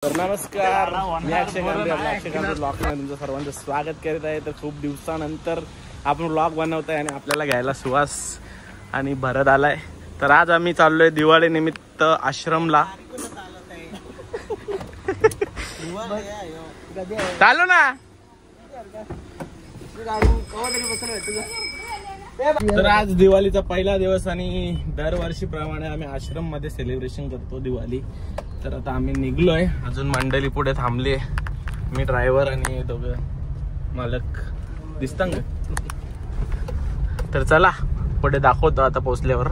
तर नमस्कार, मी अक्षय गांधी आपल्या अक्षय गांधी ब्लॉगमध्ये तुमचं सर्वांचं स्वागत करीत आहे. तर खूप दिवसानंतर आपण ब्लॉग बनवत आहे आणि आपल्याला घ्यायला सुहास आणि भरत आलाय. तर आज आम्ही चाललोय दिवाळी निमित्त आश्रमला. चालू ना. तर आज दिवाळीचा पहिला दिवस आणि दरवर्षीप्रमाणे आम्ही आश्रम मध्ये सेलिब्रेशन करतो दिवाळी. तर आता आम्ही निघलोय, अजून मंडळी पुढे थांबली. मी ड्रायव्हर आणि दोघं मालक दिसतात का? तर चला पुढे दाखवतो आता पोहोचल्यावर.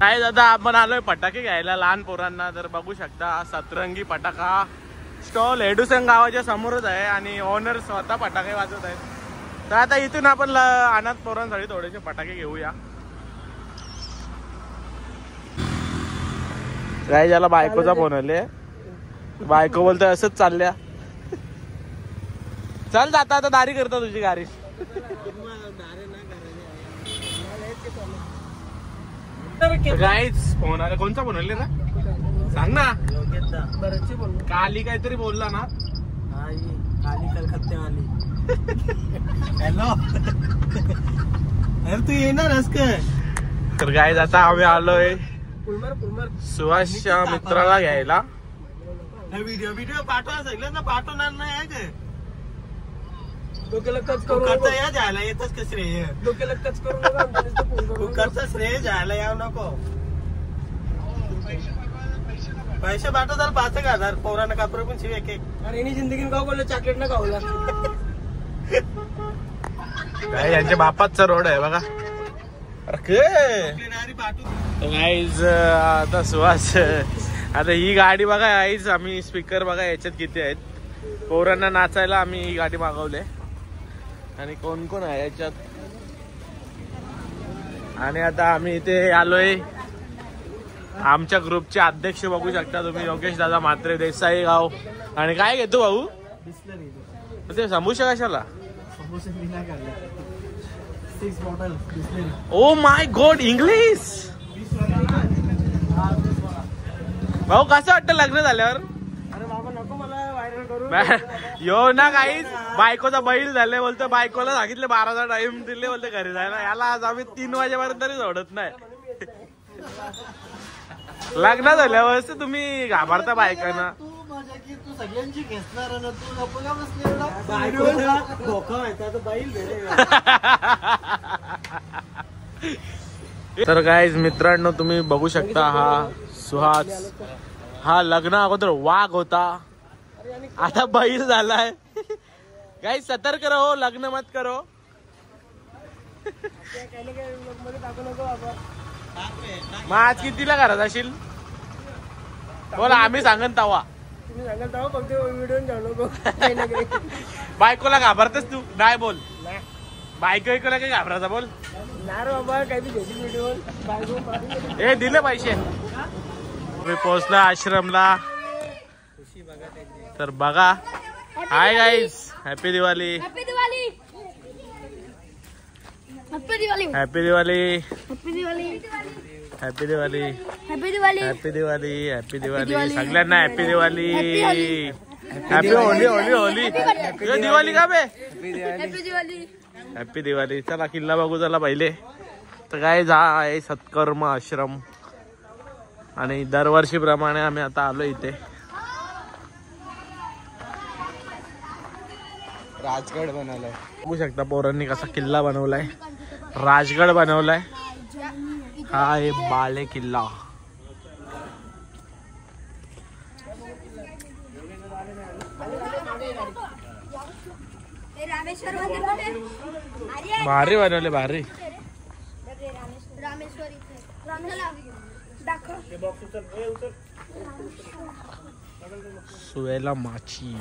काय दादा, आपण आलोय फटाके घ्यायला लहान पोरांना. तर बघू शकता सतरंगी फटाका स्टॉल हेडुसंग गावाच्या समोरच आहे आणि ओनर स्वतः फटाके वाजवत आहेत. तर आता इथून आपण अनाथ पोरांसाठी थोडेसे फटाके घेऊया. काय ज्याला बायकोचा फोन आले, बायको बोलतोय असंच चालल्या. चल जाता आता दारी करता तुझी गाडी. गाईच फोन आले. कोणता फोन आले ना सांग ना. काली काहीतरी बोलला ना. काली कलकत्तेवाली. हॅलो, अरे तू येणारस का? तर गाईज आता आम्ही आलोय सुहासच्या मित्राला घ्यायला. व्हिडिओ पाठवा सगळं ना, पाठवणार नाही का? डोक्याला कच करू या जायला येतच का श्रेय? डोक्याला कच करू करता श्रेय जायला यावं नको. पैसे पाठवतात 5,000 पोरांना कापड पण शिव एक. अरे जिंदगी का बोललं चॉकलेट ना खावला. काय यांच्या बापाचा रोड आहे बघा. गाईज आता सुहास, आता ही गाडी बघा गाईज. आम्ही स्पीकर बघा याच्यात किती आहेत. पोरांना नाचायला आम्ही ही गाडी मागवले. आणि कोण कोण आहे याच्यात. आणि आता आम्ही इथे आलोय. आमच्या ग्रुपचे अध्यक्ष बघू शकता तुम्ही, योगेश दादा म्हात्रे, देसाई गाव. आणि काय घेतो भाऊ ते समोसा कशाला? Oh my God, English. भाऊ कसं वाटतं लग्न झाल्यावर? अरे बाबा नको मला व्हायरल करू. यो ना काहीच बायकोचा बैल झाले बोलतो. बायकोला सांगितले 12चा टाइम दिले बोलते घरी जायला. याला आज आम्ही 3 वाजेपर्यंत तरी सोडत नाही. लग्न झाल्यावर तुम्ही घाबरता बायकांना. तू सगळ्यांची घेतणार ना, तू नको का बसलेला धोका व्हायचा बैल. तर गाईज मित्रांनो, तुम्ही बघू शकता हा सुहास. हा लग्न अगोदर वाघ होता, आता बैल झालाय. गाईज सतर्क रहो, लग्न मत करो. मग आज कितीला घरात असेल बोला, आम्ही सांगन तवा. बायकोला घाबरतेस तू? नाही बोल. बायको ऐकला काही घाबरायचा बोल. ए दिले पैसे. मी पोहोचलो आश्रमला. तर बघा. Hi guys, happy Diwali. Happy Diwali. Happy Diwali. Happy Diwali. Happy Diwali. Happy Diwali. Happy Diwali. Happy Diwali. Happy Diwali सगळ्यांना. हॅपी दिवाळी. हॅपी होली. होली होली दिवाळी का बे? हॅपी दिवाळी. हॅपी दिवाळी. चला किल्ला बघू चला पहिले. तर काय जा आहे सत्कर्म आश्रम. आणि दरवर्षी प्रमाणे आम्ही आता आलो इथे. राजगड बनवलाय. बघू शकता पोरांनी कसा किल्ला बनवलाय. राजगड बनवलाय. हा आहे बाले किल्ला. भारी बनवले, भारी. सुवेला माची.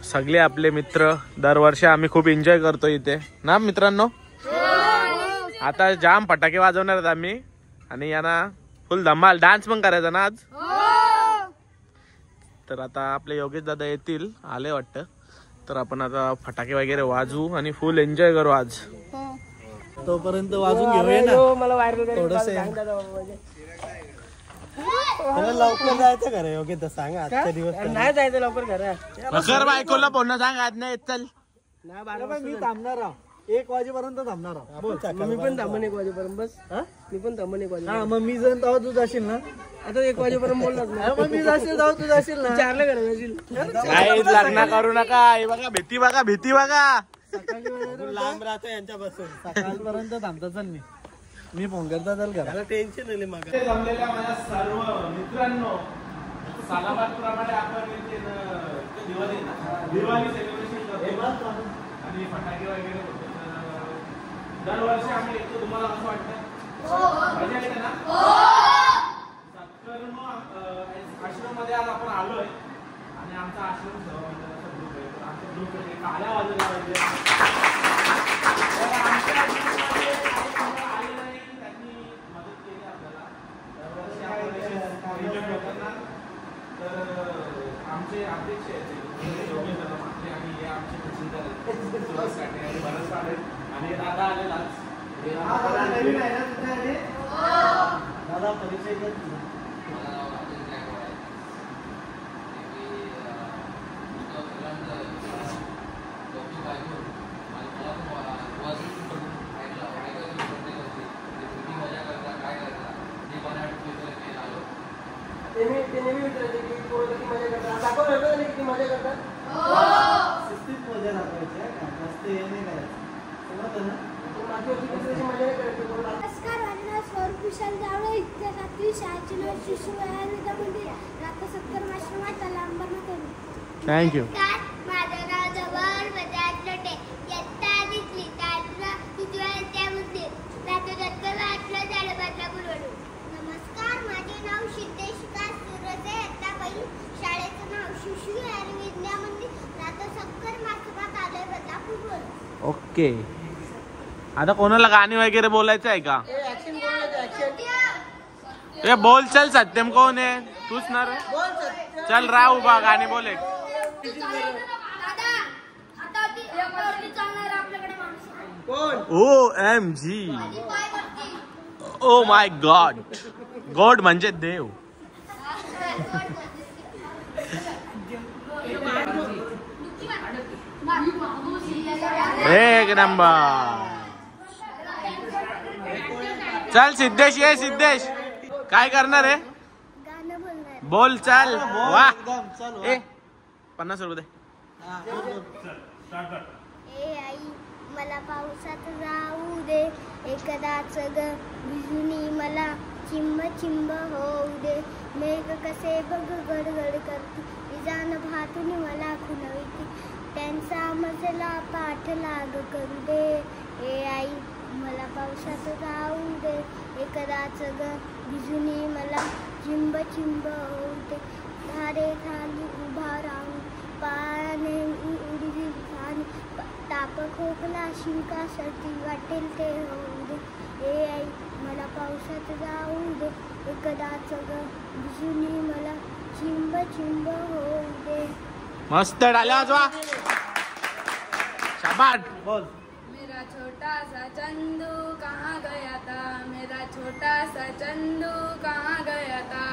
सगळे आपले मित्र. दरवर्षी आम्ही खूप एन्जॉय करतो इथे ना मित्रांनो. आता जाम फटाके वाजवणार आहेत आम्ही आणि यांना फुल धमाल डान्स पण करायचा ना आज. तर आता आपले योगेश दादा येतील, आले वाटतं. तर आपण आता फटाके वगैरे वाजवू आणि फुल एन्जॉय करू आज. तोपर्यंत वाजून घेऊया ना मला व्हायरल लवकर जायचं का रे? ओके तर सांग आजचा दिवस नाही जायचं लवकर घरा. कर बायकोला पुन्हा सांग आज नाही चल. मी थांबणार आहो 1 वाजेपर्यंत थांबणार आहो. मी पण थांबन 1 वाजेपर्यंत बस. मी पण थांबन 1 वाजेपर्यंत. मग मी जर तेव्हा तू जाशील ना. आता 1 वाजेपर्यंत बोललाच नाही. मग मी जाशील तेव्हा तू जाशील ना. 4ला घरा जाशील. काही लग्न करू नका. हे बघा भीती बघा भीती बघा. लांब राहतो यांच्यापासून. सकाळपर्यंत थांबता चल मी फोन करता चल घरा. टेन्शन आले मग. जमलेल्या माझ्या सर्व मित्रांनो सालाबाद प्रमाणे आपण दिवाळी सेलिब्रेशन करतो आणि फटाके वगैरे होते. दरवर्षी आम्ही येतो. तुम्हाला असं वाटतं मजा येते ना? तर मग आश्रम मध्ये आज आपण आलोय आणि आमचा आश्रम ग्रुप आहे. आमचा ग्रुप आहे काल्या बाजूला पाहिजे. तर आमच्या आले नाही त्यांनी मदत केली आपल्याला. दरवर्षी तर आमचे अध्यक्ष आहेत आणि हे आमचे तहसीलदार आहेत सुहास काटे आणि भरत काटे आणि दादा आलेलाच. दादा परिचय घे. थँक्यू. माझं नाव जवळ बजाज लोटे. इयत्ता 3ली. तालुका तिथवाळ्यामध्ये राहतो. दत्तवाटला झाडबाटला बुलवडू. नमस्कार, माझे नाव सिद्धेशिका सुरसे. इयत्ता 1. शाळेचं नाव शिशु आणि विद्यामंदिर राहतो. सक्कर मासुकात आलोय बदलापूर रोड. ओके. आता कोणाला गाणी वगैरे बोलायचं आहे का? ए बोल चल. सत्यम कोण आहे? तूच ना रे. चल राह उभा गाणी बोले. OMG. Oh my God. God म्हणजे देव. एक नंबर. चल सिद्धेश ये. सिद्धेश काय करणार आहे? बोल चल. वा. 50 रुपये. ए आई मला पावसात जाऊ दे. एकदाच ग भिजुनी मला चिंब चिंब होऊ दे. मेघ कसे बघ गडगड करते. विजान भातुनी मला खुणविते. त्यांचा मजला पाठ लाग करू दे. ए आई मला पावसात जाऊ दे. एकदाच ग भिजुनी मला चिंब चिंब होऊ दे. धारे खाली उभा राहून पायाने उडी खाली ताप खोकला शिंका सर्दी वाटेल ते होऊ दे. ए आई मला पावसात जाऊ दे. एकदाच ग भिजुनी मला चिंब चिंब होऊ दे. मस्त डाल्या वाजवा. शाबाश. बोल. मेरा छोटा सा चंदू कहाँ गया था. मेरा छोटा सा चंदू कहाँ गया था.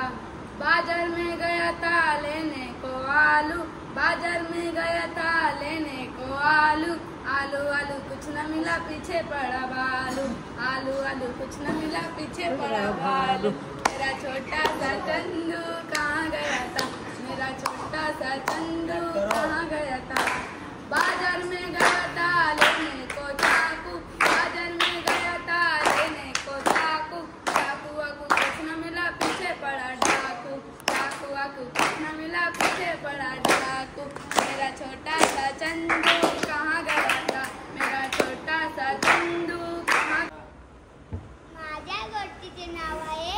बाजार में गया था लेने को आलू. बाजार में गया था लेने को आलू. आलू आलू कुछ न मिला पीछे पड़ा बालू. आलू आलू कुछ न मिला पीछे पड़ा बालू. मेरा छोटा सा चंदू कहाँ गया था. मेरा छोटा सा चंदू कहाँ गया था. बाजार में गया था लेने को चाकू. बाजार में गया था लेने को चाकू. चाकू वाकू कुछ न मिला पीछे पड़ा डाकू. चाकू वाकू कुछ न मिला पीछे पड़ा डाकू. मेरा छोटा सा चंदू कहाँ गया था. मेरा छोटा सा चंदू कहाँ. माझ्या गोष्टीचे नाव आहे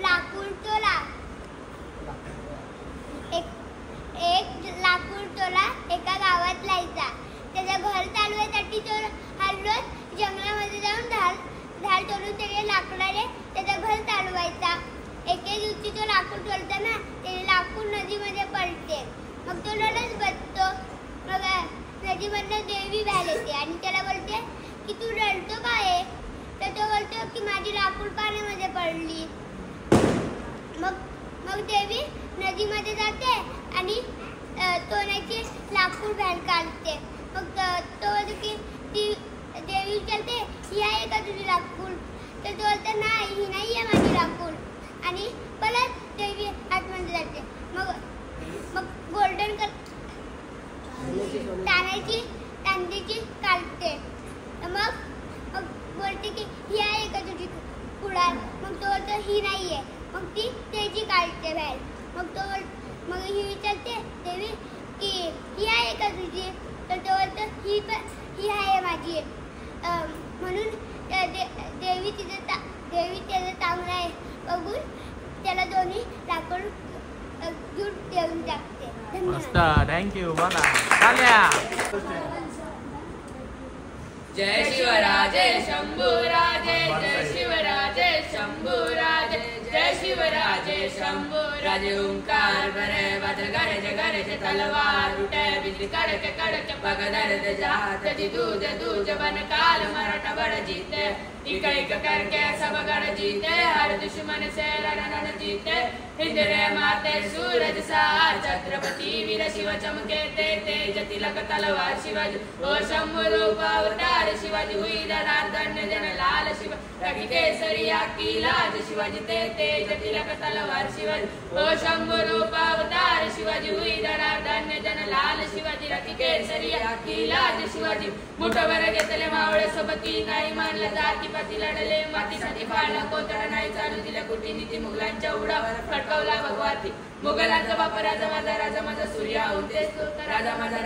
लाकूड टोला. एक लाकूड टोला एका गावात लायचा. त्याचं घर चालवायसाठी तो हल्लोच जंगलामध्ये जाऊन झाड तोडून त्याने लाकडाने त्याचं घर चालवायचा. एके दिवशी तो लाकूड तोडताना ते लाकूड नदीमध्ये पडते. मग तो रडत बसतो. मग नदीमधनं देवी बाहेर येते आणि त्याला बोलते की तू रडतो काय? तर तो बोलतो की माझी लाकूड पाण्यामध्ये पडली. मग देवी नदीमध्ये जाते आणि सोन्याची लाकूड बाहेर काढते. मग तो बोलतो की ती देवी विचारते ही आहे का तुझी लाकूड? तर तो बोलतो नाही, ही नाही आहे माझी लाकूड. आणि परत देवी आतमध्ये जाते. मग गोल्डन चांदीची काढते. मग बोलते की ही आहे का तुझी कुडाळ? मग तो बोलतो ही नाही आहे. मग ती त्याची काढते बाहेर. मग ही विचारते देवी की ही आहे का तुझी? तर तो बोलतो ही आहे माझी. म्हणून देवी त्याचं चांगलं आहे बघून त्याला दोन्ही लाकूड दूर देऊन टाकते. मस्त, थँक्यू. बघा चाल्या. जय शिवराजे शंभूराजे, जय शिवराजे शंभूराजे, जय शिवराजे शंभूराजे. ओंकार भरे बदल गरजे गरजे तलवार उठे बिजली कड़के कड़के पग दर्द जात जी दूज दूज बन काल मराठा बड़ जीते. इक इक करके सब गण जीते, हर दुश्मन से रण जीते. हिंदरे माते सूरज सार छत्रपति वीर शिव चमके तेज तिलक तलवार शिवाजी. ओ शंभू रूप अवतार शिवाजी हुई धनार्दन जन लाल शिव रखी केसरिया की लाज शिवाजी तेज तिलक तलवार शिवाजी. ओ शंभू रूप अवतार शिवाजी हुई धनार्दन जन लाल शिवाजी रखी केसरिया की लाज शिवाजी. मुठभर घेतले मावळे सोबती नाही मानलं जातीपाती लढले मातीसाठी फाळलं कोतळ नाही चालू दिल्या कुटी नीती मुघलांच्या उडावर फटकवला भगवती. मुघलांचा बाप राजा माझा सूर्य होते राजा माझा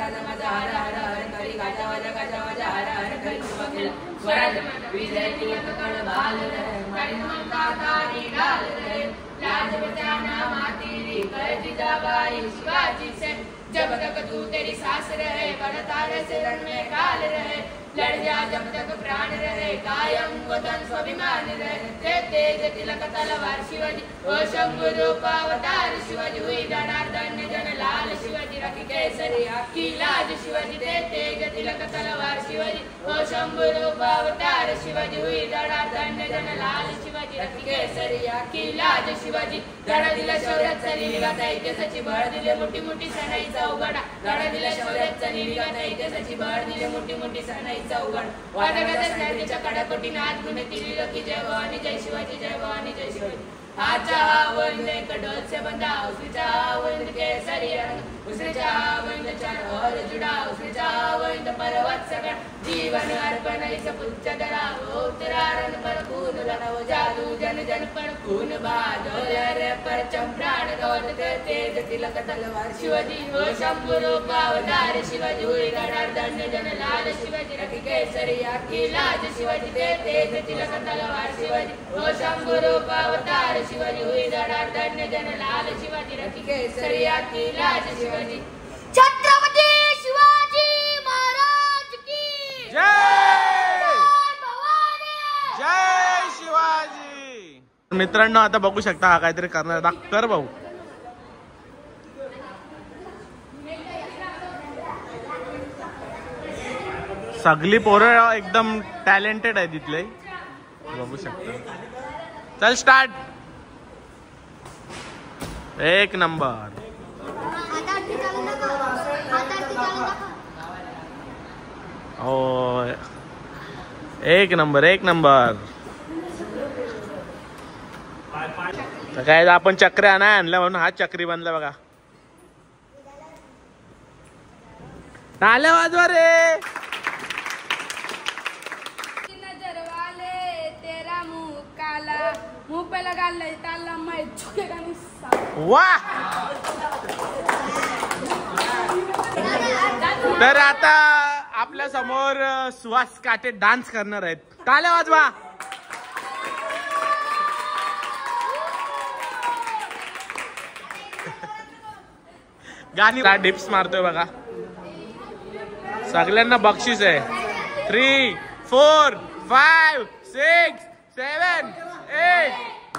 हर हर हर करी गाजा वाजा हर हर करी बघेल स्वराज विजय तिलक कण भाल रहे करी ममता तारी डाल रहे. लाज बचाना माती कर जिजाबाई शिवाजी से जब तक तू तेरी सांस रहे बड़तारे से रण में काल रहे. लड़ जा जब तक प्राण रहे कायम वतन स्वाभिमान रहे. तेज तिलक तलवार शिवाजी. ओ शंभू रूप अवतार शिवाजी हुई धनार्दन जन लाल शिवाजी रखी केसरिया की लाज शिवाजी. तेज तिलक तलवार शिवाजी. ओ शंभू रूप अवतार शिवाजी हुई धनार्दन जन लाल शिवाजी रखी केसरिया की लाज शिवाजी. धडा दिला शौर्याचा निघाता इतिहासाची बळ दिले मोठी मोठी सणाईचा उघडा. धडा दिला शौर्याचा निघाता इतिहासाची बळ दिले मोठी मोठी सणाई चौघड. वादगतीच्या कडाकोटी नाथ गुण केली लोकी. जय भवानी जय शिवाजी, जय भवानी जय शिवाजी. हाचा वंद एक ढोल से बंधा, उसरीचा वंद केसरिया रंग, उसरीचा वंद चार और जुड़ा, उसरीचा वंद पर्वत सगळ. जीवन अर्पण इस पुच्छ धरा, उत्तरारण पर खून लढाव जादू जन जन पर खून बादल रे परचम प्राण गवत तेज तिलक तलवार शिवाजी. हो शंभू रूप अवतार शिवाजी हुई धनार्दन जन लाल शिवाजी रखी केसरिया की लाज शिवाजी. तेज तिलक तलवार शिवाजी. हो शंभू रूप अवतार शिवाजी हुई धनार्दन जन लाल शिवाजी रखी केसरिया की लाज शिवाजी. छत्रपती शिवाजी महाराज की जय. जय शिवाजी. मित्रांनो आता बघू शकता हा काहीतरी करणार डॉक्टर भाऊ. सगळी पोरं एकदम टॅलेंटेड आहे तिथले, बघू शकता. चल स्टार्ट. एक नंबर. हो एक नंबर एक नंबर. तर काय आपण चक्र्या नाही आणल्या म्हणून हा चक्री बनला बघा. टाळ्या वाजवा रे. नजर वाले तेरा मुंह काला, मुंह पे लगा ले ताला मैं झुकेगा नहीं साला. वाह. तर आता आपल्या समोर सुहास काटे डान्स करणार आहेत. टाळ्या वाजवा. गाणी डिप्स मारतोय बघा. सगळ्यांना बक्षीस आहे. 3 4 5 6 7 8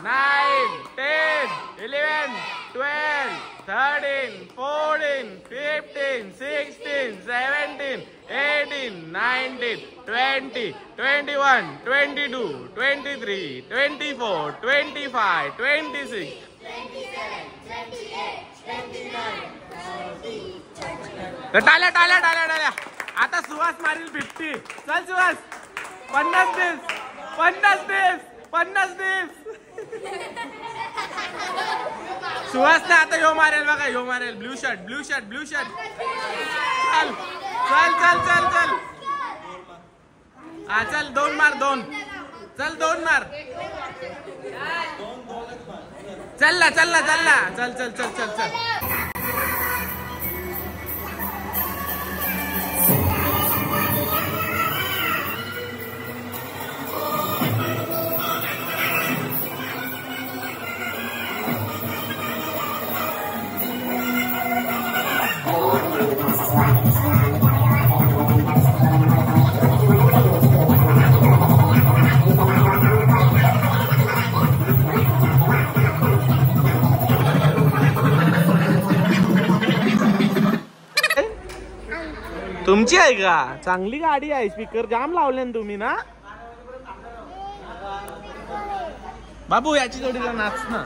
9 10 11 12 13, 14, 15, 16, 17, 18, 19, 20, 21, 22, 23, 24, 25, 26. टाल्या टाल्या टाल्या टाल्या. आता सुहास मारील 50. चल सुहास. 50 दिस 50 दिस 50 दिस. सुहास ना आता ह्यो मारेल बघा. ह्यो मारेल. Blue shirt blue shirt blue shirt. चल चल चल चल चल. हा चल 2 मार 2. चल 2 मार. चल ना चल ना चल ना. चल चल चल चल चल. तुमची आहे का? चांगली गाडी आहे. स्पीकर जाम लावले ना तुम्ही ना बाबू. याची जोडीला नाच ना.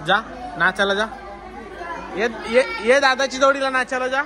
जा नाचायला जा. ये दादाची जोडीला नाचायला जा.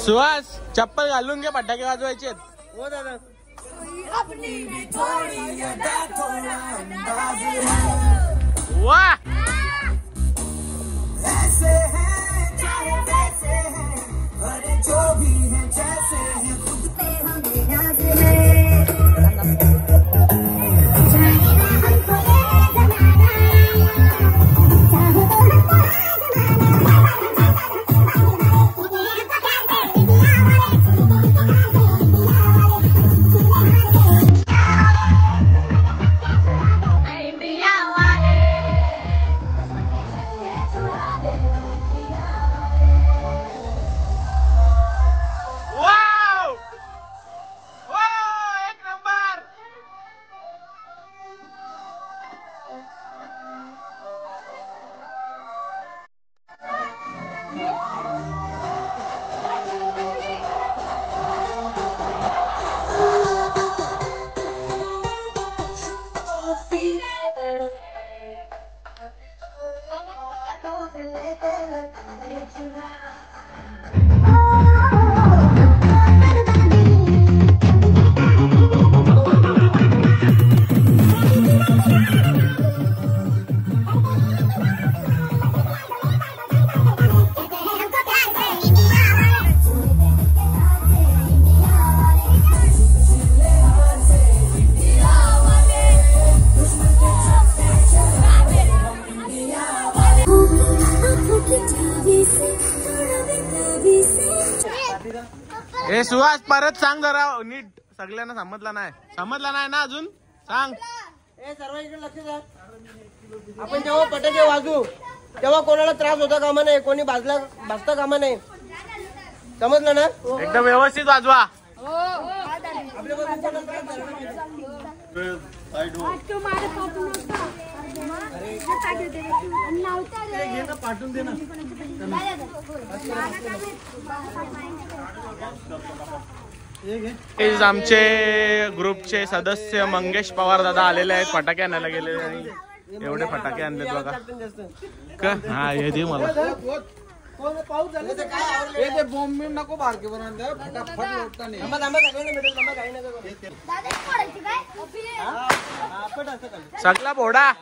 सुहास चप्पल घालून घे. फटाके वाजवायचे. हो दादा. वाह. ए सुहास परत सांग जरा नीट. सगळ्यांना समजला नाही. समजला नाही ना अजून? सांग. ए सर्व इकडे लक्ष द्या. आपण जेव्हा फटाके वाजू तेव्हा कोणाला त्रास होता कामा नाही. कोणी भाजता कामा नाही. समजलं ना? एकदम व्यवस्थित वाजवा. पाठवून दे ना. आमचे ग्रुपचे सदस्य मंगेश पवार दादा आलेले आहेत. फटाके आणायला गेलेले आणि एवढे फटाके आणलेत बघा. का हा हे दे मला. नको बारके बनवून सगळा बोडा.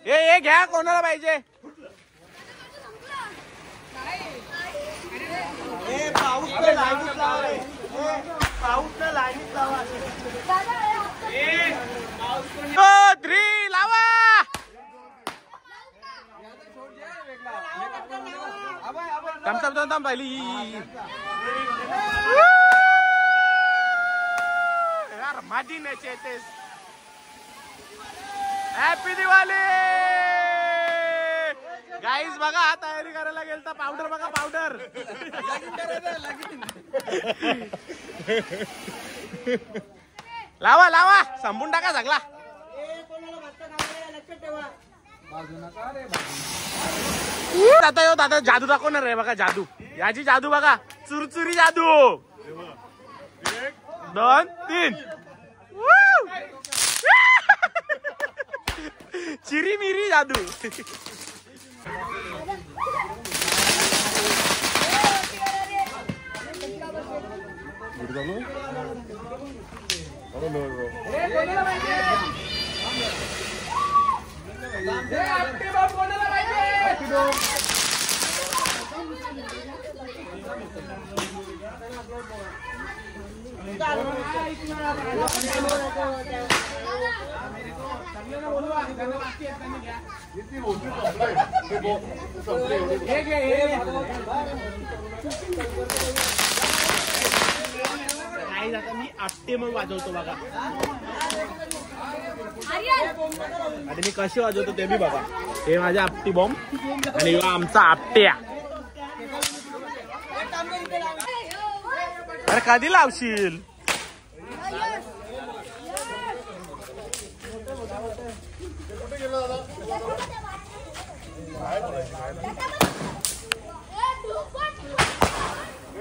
हे घ्या कोणाला पाहिजे. पहिली यार माझी नचेतेस. Happy Diwali guys. बघा हा तयारी करायला गेलता. पावडर बघा पावडर. लावा लावा संपून टाका सगळा. आता येऊ दादा जादू दाखवणार आहे बघा. जादू याची जादू बघा. चुरचुरी जादू. 1 2 3 चिरी मिरी जादू. मी आपटे मग वाजवतो बघा. आणि मी कशी वाजवतो ते बी बघा. हे माझ्या आपटी बॉम्ब आणि आमचा आपट्या. अरे कधी लावशील.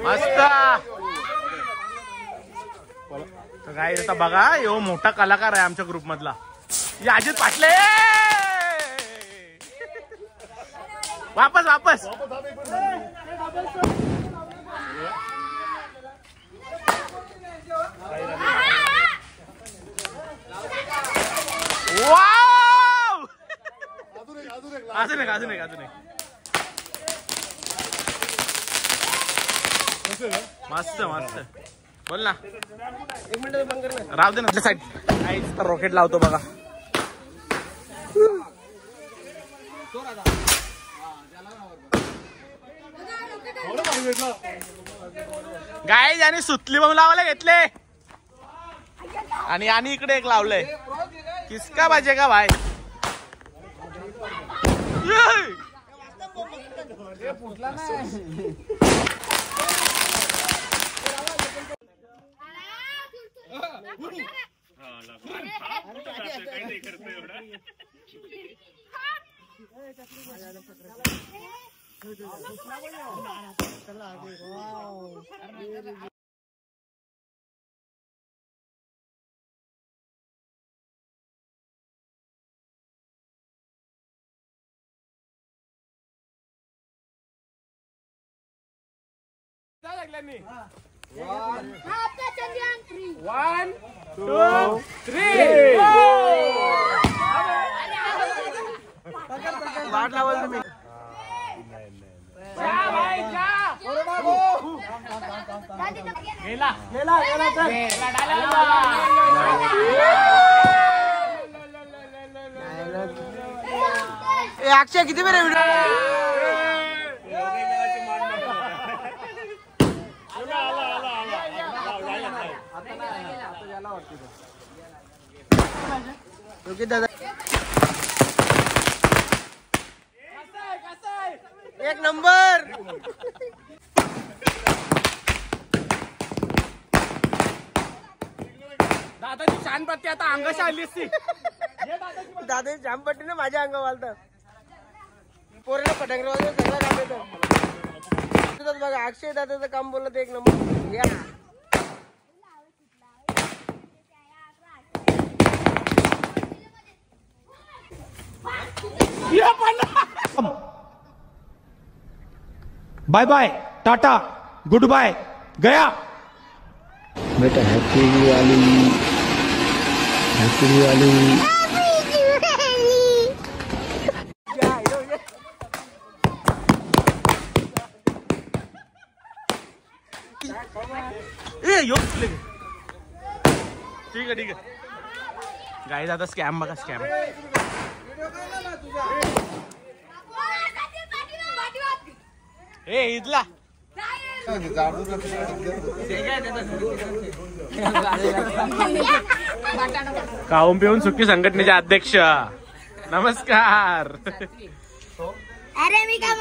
मस्त. काय आता बघा यो मोठा कलाकार आहे आमच्या ग्रुप मधला. अजित पाटले. वापस वापस. वाव. अजून एक अजून एक अजून एक. मस्त मस्त. बोल ना. 1 मिनिट बंद कर ना. राहू दे ना साईड. काहीच तर रॉकेट लावतो बघा. गाय याने सुतली बॉम्ब लावायला घेतले. आणि इकडे एक लावलंय. किसका पाहिजे का भाई. लागल्यानी 1 2 3 वाट लावाल तुम्ही. गेला गेला गेला चल. ए अक्षय किती वेळ व्हिडिओ. ओके दादा. एक नंबर. दादाची छानपत्ती आता अंगाशी आली असती. दादाची छानपट्टीने माझ्या अंगावर आलत. पोराला फटाके वाजवून सगळं काम येतं बघा. अक्षय दादाचं काम बोललं तर एक नंबर. या bye bye tata goodbye गया. बेटा हैप्पी दिवाली. हैप्पी दिवाली. ठीक आहे गाईज आता स्कॅम बघा स्कॅम. ए इथला खाऊन पिऊन सुखी संघटनेचे अध्यक्ष नमस्कार. अरे मी काय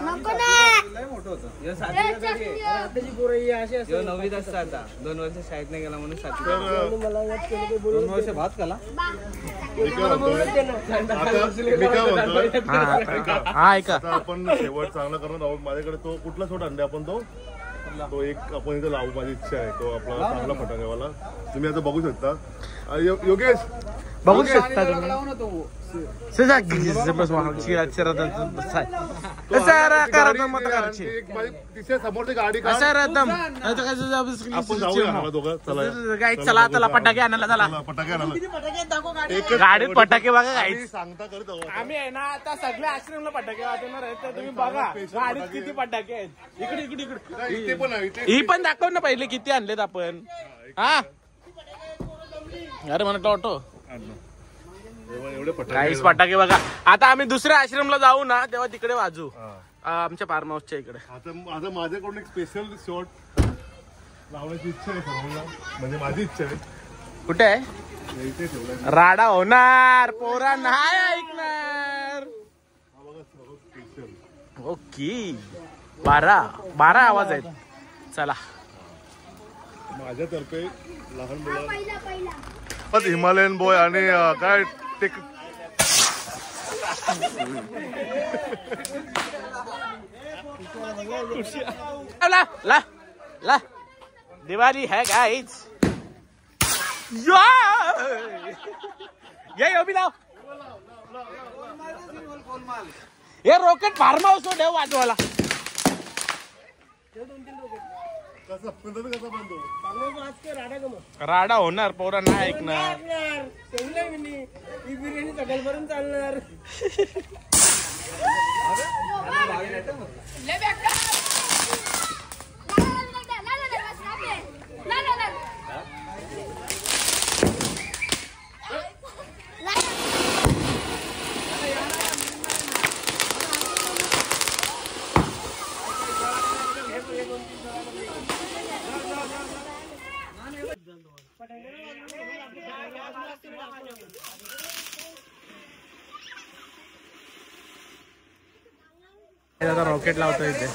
नको ना. आताची पोरं अशी असते. 9वीत असता आता 2 वर्ष शाळेत नाही गेला म्हणून 7 मला याद केलं ते बोलून 2 वर्ष भात खाला. हा ऐका आपण शेवट चांगला करून आहोत. माझ्याकडे तो कुठला छोटा अंडे आपण तो एक आपण इथे लावू. माझी इच्छा आहे तो आपला चांगला फटाकेवाला तुम्ही आता बघू शकता. योगेश बघू शकता तुम्ही. समोरची गाडी चला चला पटाके आणायला चला. फटाके आणायला गाडीत पटाके बघा गाडी सांगता करत आहोत. आम्ही आहे ना आता सगळ्या आश्रमला पटाके वाजवणार आहेत तर तुम्ही बघा गाडीत किती पटाके आहेत. इकडे इकडे इकडे इथे पण आहे. ही पण दाखव ना पहिले किती आणलेत आपण. हा अरे म्हणत ऑटो एवढे काहीच पटाके बघा. आता आम्ही दुसऱ्या आश्रमला जाऊ ना तेव्हा तिकडे वाजू आमच्या फार्म हाऊसच्या इकडे. आता माझ्याकडून एक स्पेशल शॉट लावण्याची इच्छा आहे सर्वांना. म्हणजे माझी इच्छा आहे. कुठे आहे इथे ठेवलं राडा होणार पोरा नाही ऐकणार. ओके 12 आवाज आहेत. चला माझ्यातर्फे लहान मुलं हिमालयन बॉय आणि काय टेक ला ला ला दिवाळी है गाइस. ये अभी लाव ये रॉकेट फार्म हाऊस ठेव वाजवायला. राडा होणार पोरा नाही ऐकणार. बिर्याणी सकाळपर्यंत चालणार. आता रॉकेट लावतो इथे.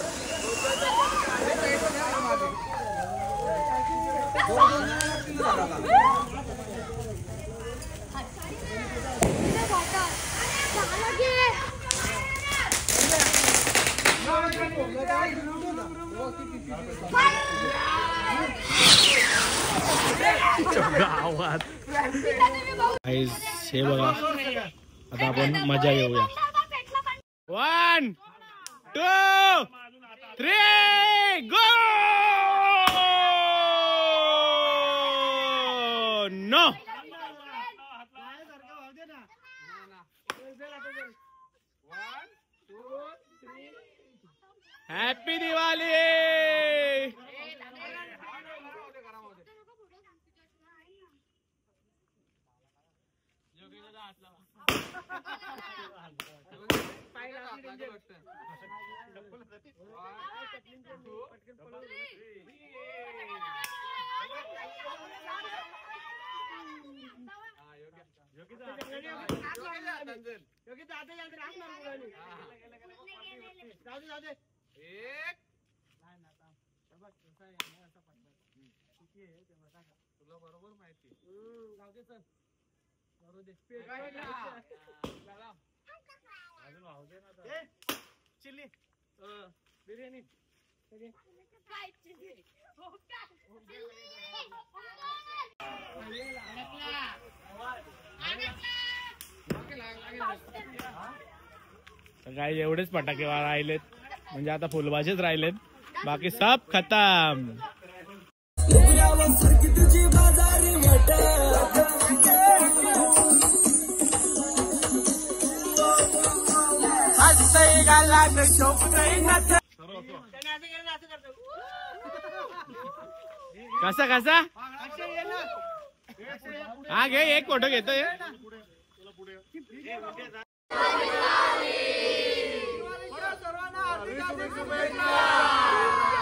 गावात हे बघा आता आपण मजा घेऊया. 1 2 3 गो. No happy Diwali. तुला बरोबर माहिती चिल्ली बिर्याणी काय एवढेच फटाके राहिलेत म्हणजे आता फुलबाजीच राहिलेत. बाकी सब खतम. कसा कसा हा घे एक फोटो घेतोय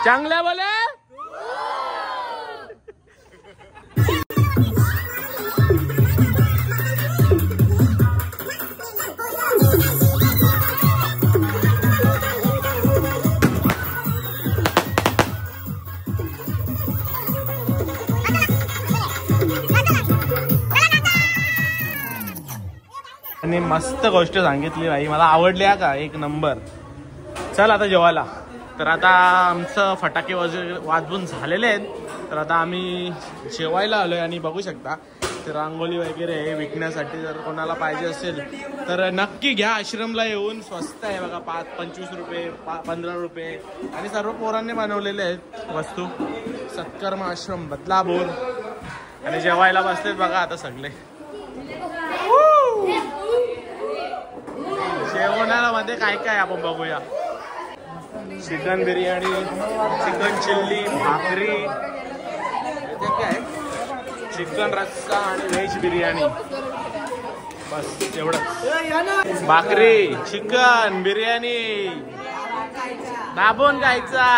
चांगल्या बोले आणि मस्त गोष्ट सांगितली भाई मला आवडली का एक नंबर. चल आता जेवायला. तर आता आमचं फटाके वाजवून झालेले आहेत. तर आता आम्ही जेवायला आलोय आणि बघू शकता ते रांगोळी वगैरे विकण्यासाठी जर कोणाला पाहिजे असेल तर नक्की घ्या. आश्रमला येऊन स्वस्त आहे बघा. 25 रुपये 15 रुपये आणि सर्व पोरांनी बनवलेले आहेत वस्तू. सत्कर्म आश्रम बदलापूर. आणि जेवायला बसलेत बघा आता सगळे. जेवणामध्ये काय काय आपण बघूया. चिकन बिर्याणी, चिकन चिल्ली, भाकरी, काय चिकन रस्सा आणि व्हेज बिर्याणी. बस एवढंच. भाकरी, चिकन बिर्याणी दाबून खायचा.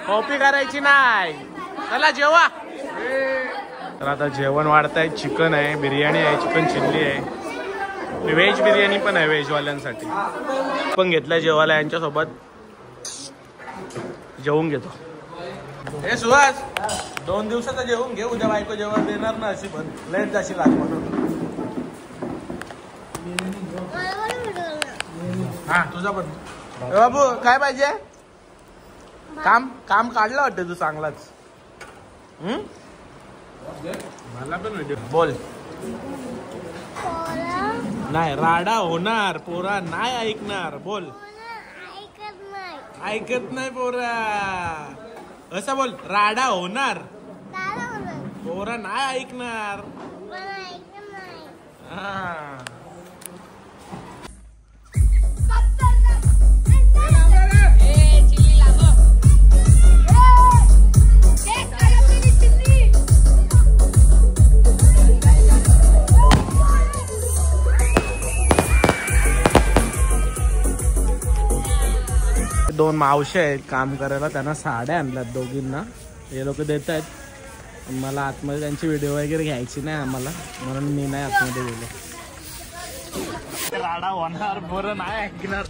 कॉपी करायची नाही. चला जेवा. तर आता जेवण वाढताय. चिकन आहे, बिर्याणी आहे, चिकन चिल्ली आहे, व्हेज बिर्याणी पण आहे व्हेजवाल्यांसाठी. पण घेतलंय जेवायला. यांच्यासोबत जेवून घेतो. हे सुहास 2 दिवसाचं जेवून घे. उद्या बायको जेवण देणार ना अशी पण लेट जाशील आज म्हणून. हा तुझा पण. बाबू काय पाहिजे. काम काढलं वाटतं तू चांगलाच. मला पण बोल. नाही राडा होणार. पोरा नाही ऐकणार. बोल. ऐकत नाही पोरा. असं बोल. राडा होणार. पोरा नाही ऐकणार. हा दोन मावशी आहेत काम करायला. त्यांना साड्या आणल्यात दोघींना. हे लोक देत आहेत. मला आतमध्ये त्यांची व्हिडिओ वगैरे घ्यायची नाही आम्हाला म्हणून मी नाही आतमध्ये गेलो. राडा होणार. बरं नाही ऐकणार.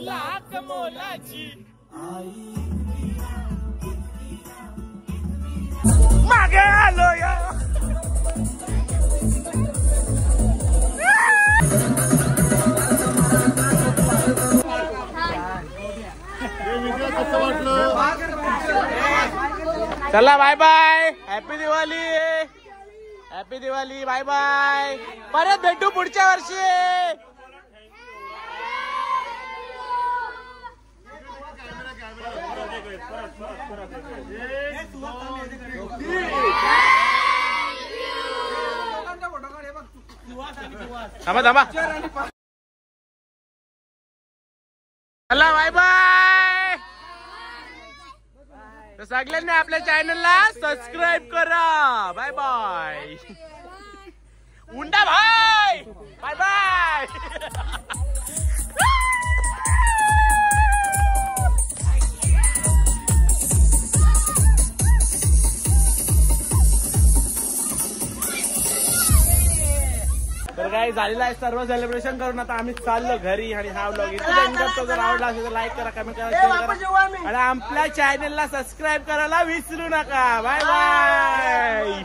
लाख मोलाची मागे आलो या. चला bye bye. Happy Diwali. Happy Diwali. Bye bye. परत भेटू पुढच्या वर्षी. थांबा थांबा. चला बाय बाय. तर सगळ्यांनी आपल्या चॅनलला सबस्क्राईब करा. Bye bye. उंडा भाई बाय बाय. तर काही झालेलं आहे सर्व सेलिब्रेशन करून आता आम्ही चाललो घरी. आणि हा व्लॉग इथे एंड करतो. जर आवडला असेल तर लाईक करा, कमेंट करा, शेअर करा आणि आपल्या चॅनलला सबस्क्राईब करायला विसरू नका. Bye bye.